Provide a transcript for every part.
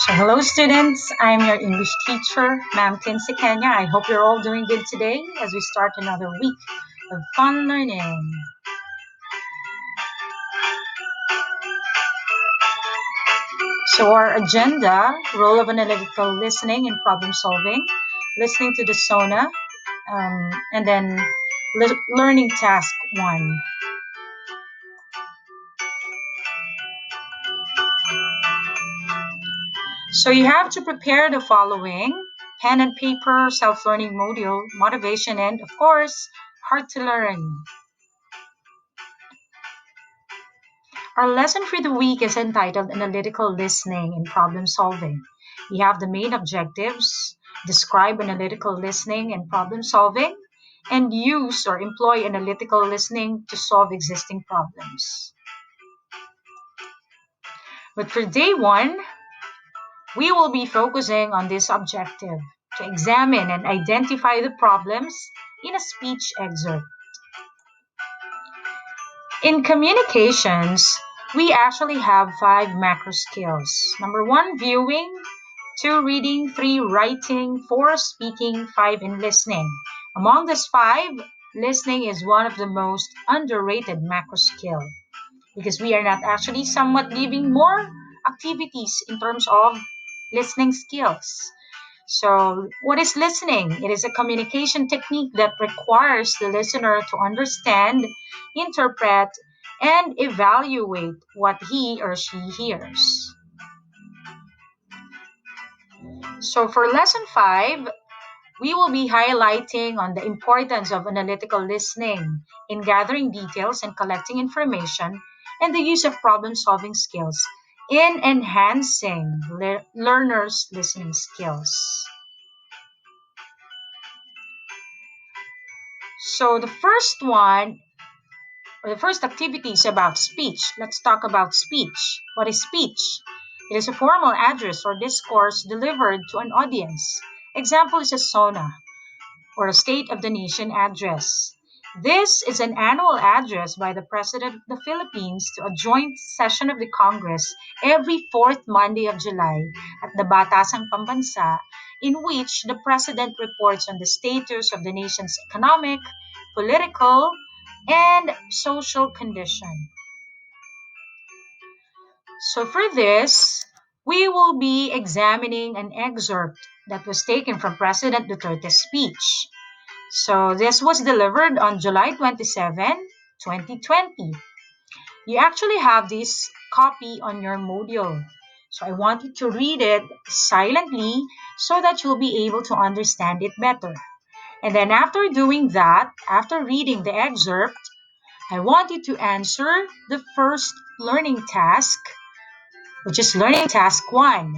So hello students, I'm your English teacher, Ma'am Tinz. I hope you're all doing good today as we start another week of fun learning. So our agenda, role of analytical listening and problem solving, listening to the SONA, and then learning task 1. So you have to prepare the following: pen and paper, self-learning module, motivation, and of course, hard to learn. Our lesson for the week is entitled Analytical Listening and Problem Solving. We have the main objectives: describe analytical listening and problem solving, and use or employ analytical listening to solve existing problems. But for day 1, we will be focusing on this objective: to examine and identify the problems in a speech excerpt. In communications, we actually have 5 macro skills. Number 1, viewing; 2, reading; 3, writing; 4, speaking; 5, in listening. Among these 5, listening is one of the most underrated macro skill because we are not actually somewhat leaving more activities in terms of listening skills. So, what is listening? It is a communication technique that requires the listener to understand, interpret, and evaluate what he or she hears. So, for lesson 5, we will be highlighting on the importance of analytical listening in gathering details and collecting information, and the use of problem-solving skills in enhancing learners' listening skills. So the first one, or the first activity, is about speech. Let's talk about speech. What is speech? It is a formal address or discourse delivered to an audience. Example is a SONA, or a State of the Nation address. This is an annual address by the President of the Philippines to a joint session of the Congress every fourth Monday of July at the Batasang Pambansa, in which the President reports on the status of the nation's economic, political, and social condition. So for this, we will be examining an excerpt that was taken from President Duterte's speech. So this was delivered on July 27, 2020. You actually have this copy on your module. So I want you to read it silently so that you'll be able to understand it better. And then after doing that, after reading the excerpt, I want you to answer the first learning task, which is learning task 1.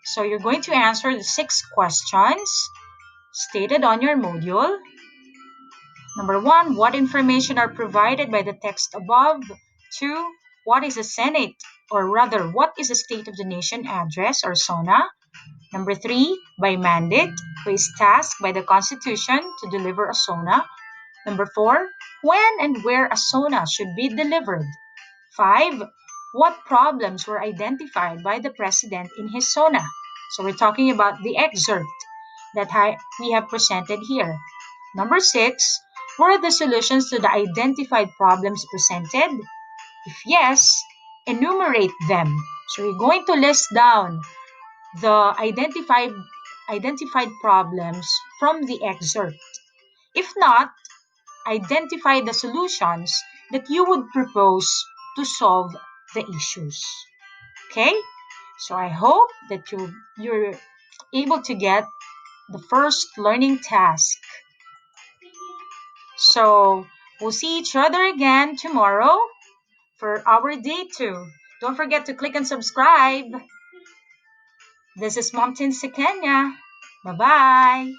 So you're going to answer the 6 questions stated on your module. Number 1, what information are provided by the text above? 2, what is a Senate, or rather, what is a State of the Nation address, or SONA? Number 3, by mandate, who is tasked by the Constitution to deliver a SONA? Number 4, when and where a SONA should be delivered? 5, what problems were identified by the President in his SONA? So we're talking about the excerpt that we have presented here. Number 6, were the solutions to the identified problems presented? If yes, enumerate them. So you're going to list down the identified problems from the excerpt. If not, identify the solutions that you would propose to solve the issues. Okay? So I hope that you're able to get the first learning task. So we'll see each other again tomorrow for our day 2. Don't forget to click and subscribe. This is Mom Tinz. Bye-bye.